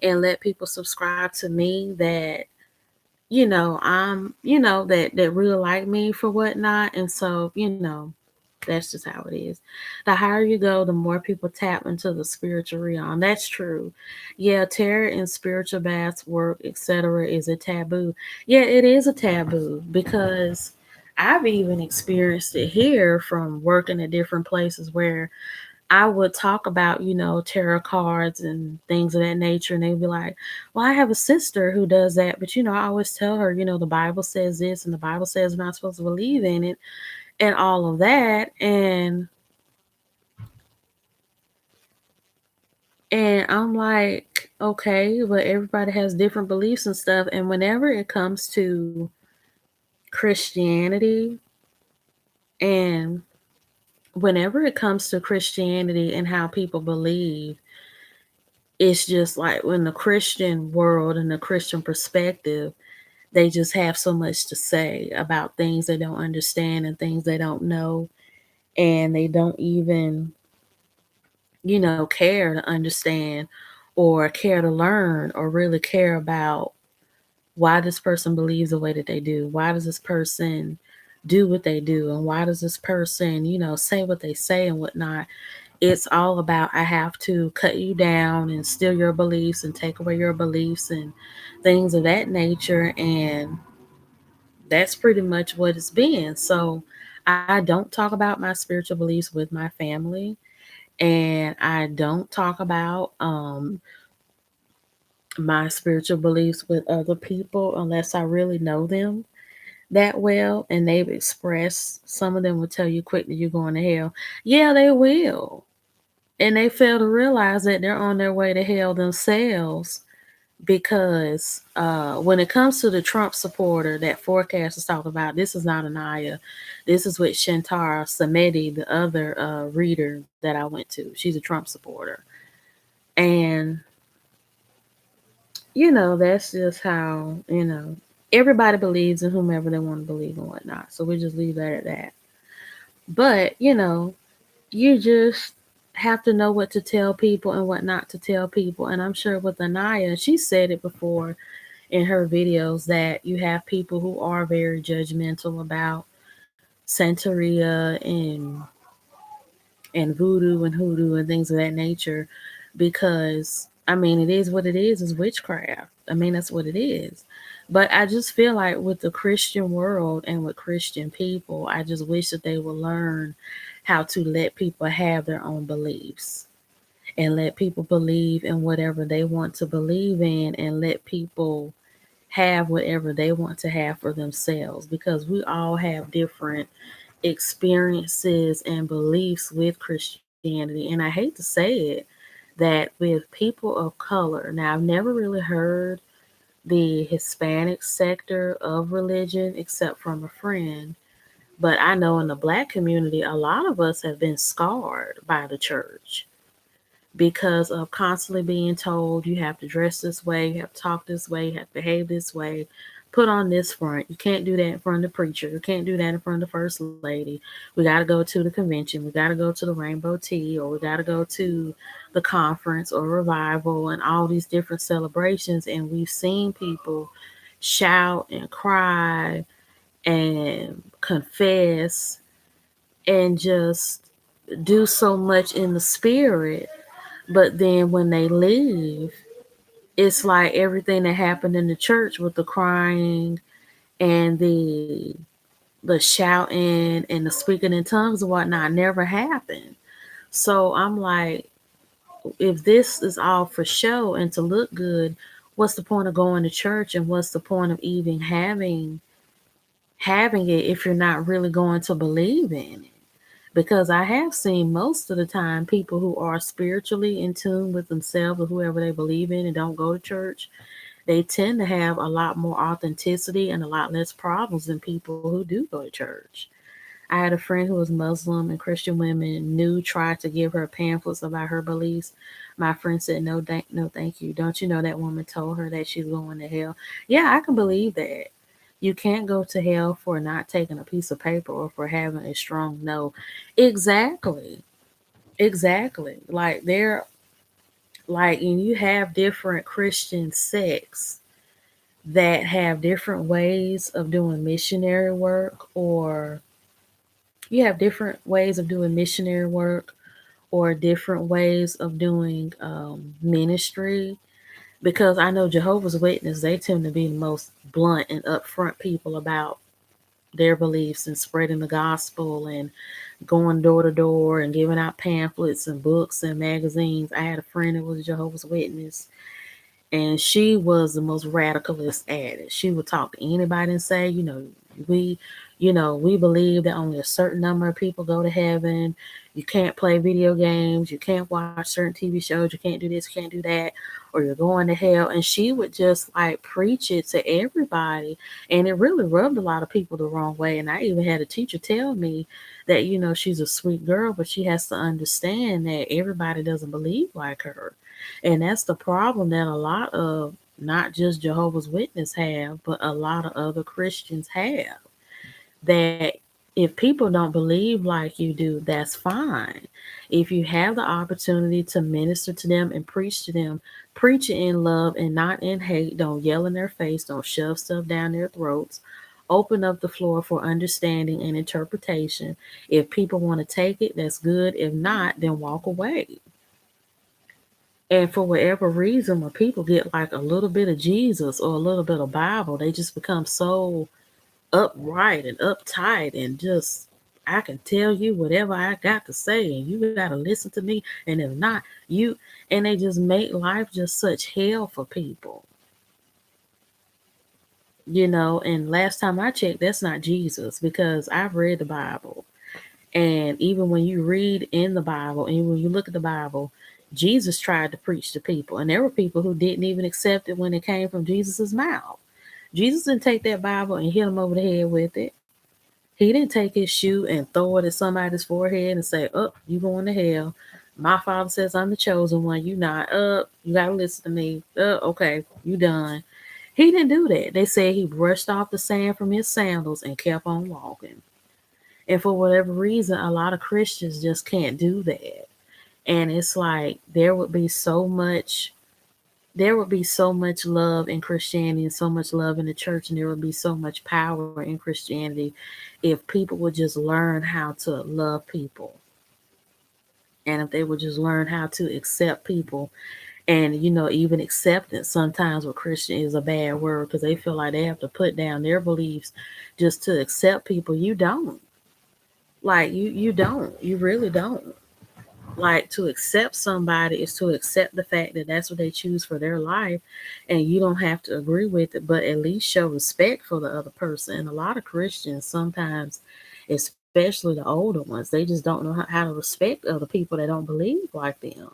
and let people subscribe to me that, that really like me for whatnot. And so, that's just how it is. The higher you go, the more people tap into the spiritual realm. That's true. Yeah, tarot and spiritual baths work, etc. is a taboo. Yeah, it is a taboo because I've even experienced it here from working at different places where I would talk about, tarot cards and things of that nature. And they'd be like, well, I have a sister who does that. But, I always tell her, the Bible says this and the Bible says we're not supposed to believe in it and all of that. And I'm like, okay, but everybody has different beliefs and stuff. And whenever it comes to Christianity, and whenever it comes to Christianity and how people believe, it's just like when the Christian world and the Christian perspective, they just have so much to say about things they don't understand and things they don't know. And they don't even, care to understand or care to learn or really care about why this person believes the way that they do. Why does this person do what they do? And why does this person, say what they say and whatnot? It's all about, I have to cut you down and steal your beliefs and take away your beliefs and things of that nature. And that's pretty much what it's been. So I don't talk about my spiritual beliefs with my family. And I don't talk about my spiritual beliefs with other people unless I really know them that well and they've expressed. Some of them will tell you quick that you're going to hell. Yeah, they will. And they fail to realize that they're on their way to hell themselves, because when it comes to the Trump supporter that forecast is talking about, this is not Anaya. This is with Shantara Samedi, the other reader that I went to. She's a Trump supporter. And, that's just how, everybody believes in whomever they want to believe and whatnot. So we just leave that at that. But, you just have to know what to tell people and what not to tell people. And I'm sure with Anaya, she said it before in her videos that you have people who are very judgmental about Santeria and voodoo and hoodoo and things of that nature, because I mean it is what it is witchcraft. I mean that's what it is. But I just feel like with the Christian world and with Christian people, I just wish that they would learn how to let people have their own beliefs and let people believe in whatever they want to believe in, and let people have whatever they want to have for themselves, because we all have different experiences and beliefs with Christianity. And I hate to say it, that with people of color, now I've never really heard the Hispanic sector of religion except from a friend, but I know in the black community, a lot of us have been scarred by the church because of constantly being told you have to dress this way, you have to talk this way, you have to behave this way, put on this front. You can't do that in front of the preacher. You can't do that in front of the first lady. We got to go to the convention. We got to go to the rainbow tea, or we got to go to the conference or revival and all these different celebrations. And we've seen people shout and cry and confess and just do so much in the spirit, but then when they leave, it's like everything that happened in the church with the crying and the shouting and the speaking in tongues and whatnot never happened. So I'm like, if this is all for show and to look good, what's the point of going to church, and what's the point of even having it if you're not really going to believe in it? Because I have seen most of the time people who are spiritually in tune with themselves or whoever they believe in and don't go to church, they tend to have a lot more authenticity and a lot less problems than people who do go to church. I had a friend who was Muslim, and Christian women knew tried to give her pamphlets about her beliefs. My friend said, "No, no, thank you. Don't you know that woman told her that she's going to hell?" Yeah, I can believe that. You can't go to hell for not taking a piece of paper or for having a strong no. Exactly. Exactly. And you have different Christian sects that have different ways of doing missionary work, or you have different ways of doing missionary work, or different ways of doing ministry. Because I know Jehovah's Witness, they tend to be the most blunt and upfront people about their beliefs and spreading the gospel and going door to door and giving out pamphlets and books and magazines. I had a friend that was a Jehovah's Witness, and she was the most radicalist at it. She would talk to anybody and say, we, we believe that only a certain number of people go to heaven. You can't play video games. You can't watch certain TV shows. You can't do this. You can't do that, or you're going to hell. And she would just like preach it to everybody, and it really rubbed a lot of people the wrong way. And I even had a teacher tell me that she's a sweet girl, but she has to understand that everybody doesn't believe like her. And that's the problem that a lot of not just Jehovah's Witnesses have, but a lot of other Christians have. That if people don't believe like you do, that's fine. If you have the opportunity to minister to them and preach to them, preach it in love and not in hate. Don't yell in their face. Don't shove stuff down their throats. Open up the floor for understanding and interpretation. If people want to take it, that's good. If not, then walk away. And for whatever reason, when people get like a little bit of Jesus or a little bit of Bible, they just become so upright and uptight and just, I can tell you whatever I got to say and you got to listen to me. And if not, you, and they just make life just such hell for people. And last time I checked, that's not Jesus, because I've read the Bible. And even when you read in the Bible and when you look at the Bible, Jesus tried to preach to people. And there were people who didn't even accept it when it came from Jesus's mouth. Jesus didn't take that Bible and hit them over the head with it. He didn't take his shoe and throw it at somebody's forehead and say, "Oh, you going to hell. My father says I'm the chosen one. You not. You got to listen to me. Okay, you done." He didn't do that. They said he brushed off the sand from his sandals and kept on walking. And for whatever reason, a lot of Christians just can't do that. And it's like there would be so much love in Christianity and so much love in the church, and there would be so much power in Christianity if people would just learn how to love people, and if they would just learn how to accept people. And even acceptance sometimes with Christian is a bad word, because they feel like they have to put down their beliefs just to accept people. You don't. Like you don't. You really don't. Like, to accept somebody is to accept the fact that that's what they choose for their life, and you don't have to agree with it, but at least show respect for the other person. And a lot of Christians sometimes, especially the older ones, they just don't know how to respect other people that don't believe like them.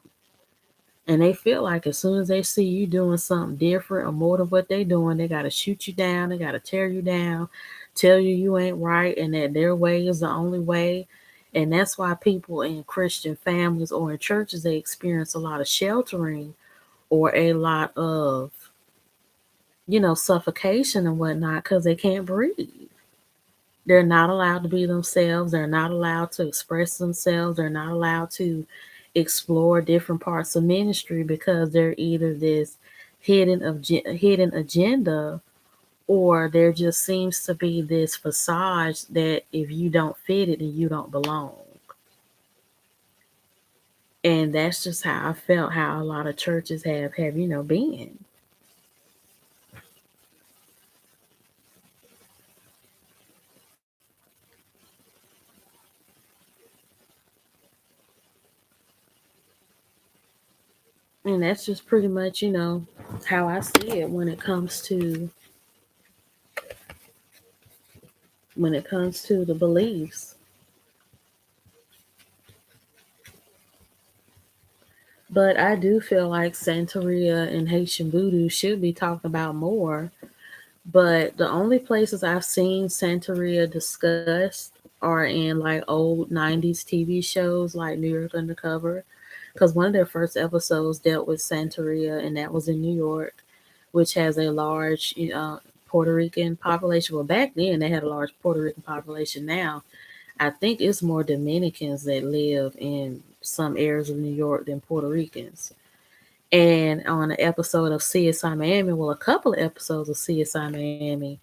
And they feel like as soon as they see you doing something different or more than what they doing, they gotta shoot you down, they gotta tear you down, tell you ain't right, and that their way is the only way. And that's why people in Christian families or in churches, they experience a lot of sheltering or a lot of, suffocation and whatnot because they can't breathe. They're not allowed to be themselves. They're not allowed to express themselves. They're not allowed to explore different parts of ministry because they're either this hidden agenda, or there just seems to be this facade that if you don't fit it, then you don't belong. And that's just how I felt how a lot of churches have been. And that's just pretty much, how I see it when it comes to the beliefs. But I do feel like Santeria and Haitian voodoo should be talked about more. But the only places I've seen Santeria discussed are in like old 90s TV shows like New York Undercover. Because one of their first episodes dealt with Santeria, and that was in New York, which has a large Puerto Rican population. Well, back then they had a large Puerto Rican population. Now I think it's more Dominicans that live in some areas of New York than Puerto Ricans. And on an episode of CSI Miami, well, a couple of episodes of CSI Miami,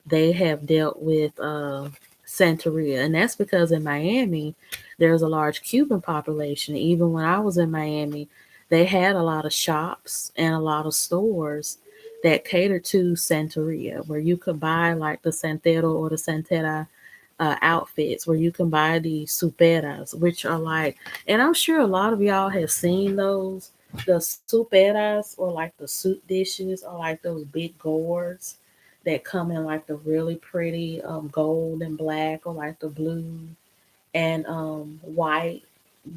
they have dealt with Santeria. And that's because in Miami, there's a large Cuban population. Even when I was in Miami, they had a lot of shops and a lot of stores that catered to Santeria, where you could buy like the Santero or the Santera outfits, where you can buy the superas, which are like, and I'm sure a lot of y'all have seen those, the superas, or like the soup dishes, or like those big gourds that come in like the really pretty gold and black, or like the blue and white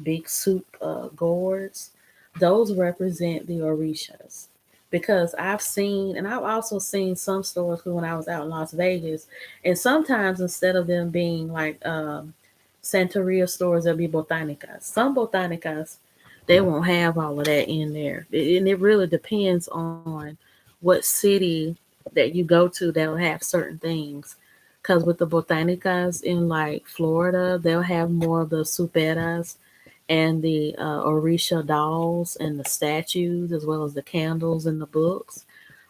big soup gourds. Those represent the orishas. Because I've seen, and I've also seen some stores when I was out in Las Vegas, and sometimes instead of them being like Santeria stores, there'll be botanicas. Some botanicas, they won't have all of that in there. And it really depends on what city that you go to that'll have certain things. Because with the botanicas in like Florida, they'll have more of the superas and the Orisha dolls and the statues, as well as the candles and the books.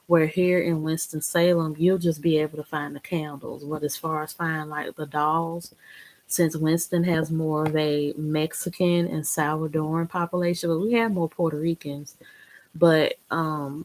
Where here in Winston-Salem, you'll just be able to find the candles. But as far as finding like the dolls, since Winston has more of a Mexican and Salvadoran population, but we have more Puerto Ricans. But all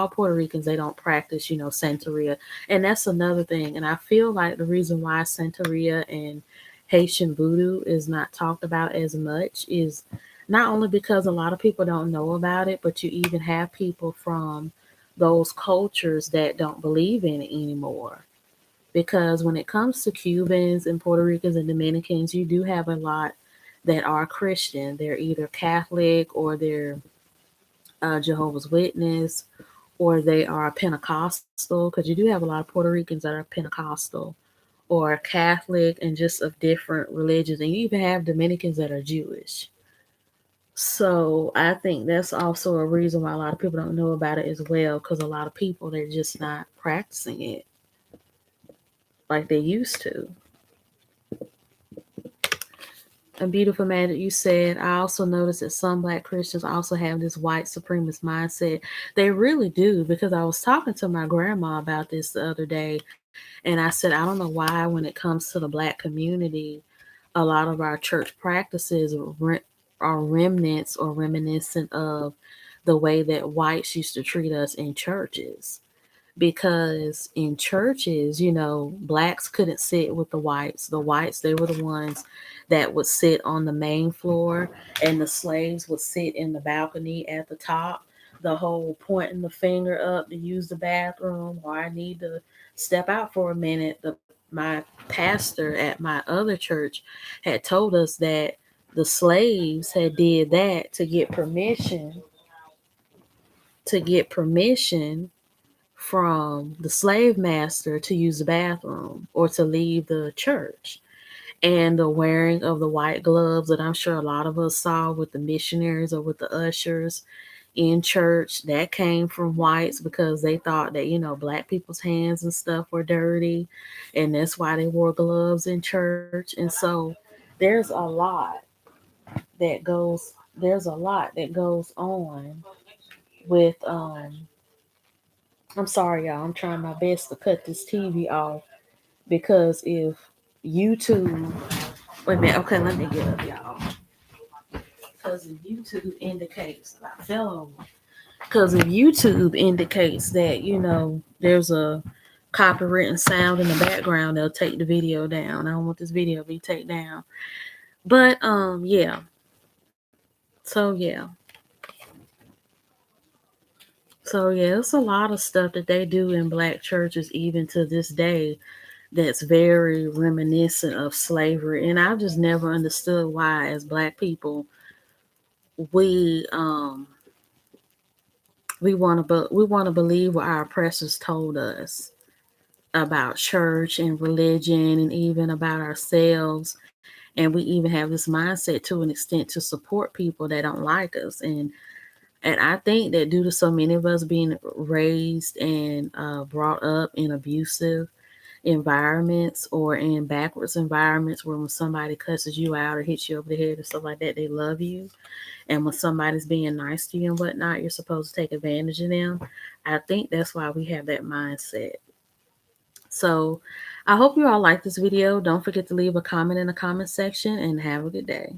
Puerto Ricans, they don't practice, Santeria. And that's another thing. And I feel like the reason why Santeria and Haitian voodoo is not talked about as much is not only because a lot of people don't know about it, but you even have people from those cultures that don't believe in it anymore. Because when it comes to Cubans and Puerto Ricans and Dominicans, you do have a lot that are Christian. They're either Catholic, or they're Jehovah's Witness, or they are Pentecostal, because you do have a lot of Puerto Ricans that are Pentecostal or Catholic and just of different religions. And you even have Dominicans that are Jewish. So I think that's also a reason why a lot of people don't know about it as well, because a lot of people, they're just not practicing it like they used to. A beautiful magic, you said, I also noticed that some black Christians also have this white supremacist mindset. They really do, because I was talking to my grandma about this the other day, and I said, I don't know why, when it comes to the black community, a lot of our church practices are remnants or reminiscent of the way that whites used to treat us in churches. because in churches, blacks couldn't sit with the whites. The whites, they were the ones that would sit on the main floor, and the slaves would sit in the balcony at the top. The whole pointing the finger up to use the bathroom, or I need to step out for a minute. My pastor at my other church had told us that the slaves had did that to get permission from the slave master to use the bathroom or to leave the church. And the wearing of the white gloves that I'm sure a lot of us saw with the missionaries or with the ushers in church, that came from whites because they thought that, black people's hands and stuff were dirty. And that's why they wore gloves in church. And so that goes there's a lot that goes on with I'm sorry, y'all. I'm trying my best to cut this TV off because if YouTube, wait a minute, okay, let me get up, y'all. Because if YouTube indicates that I fell over, because if YouTube indicates that there's a copywritten sound in the background, they'll take the video down. I don't want this video to be taken down. But yeah. So yeah. So yeah, it's a lot of stuff that they do in black churches even to this day that's very reminiscent of slavery. And I've just never understood why as black people we we want to believe what our oppressors told us about church and religion and even about ourselves. And we even have this mindset to an extent to support people that don't like us. And I think that due to so many of us being raised and brought up in abusive environments or in backwards environments where when somebody cusses you out or hits you over the head or stuff like that, they love you. And when somebody's being nice to you and whatnot, you're supposed to take advantage of them. I think that's why we have that mindset. So I hope you all like this video. Don't forget to leave a comment in the comment section and have a good day.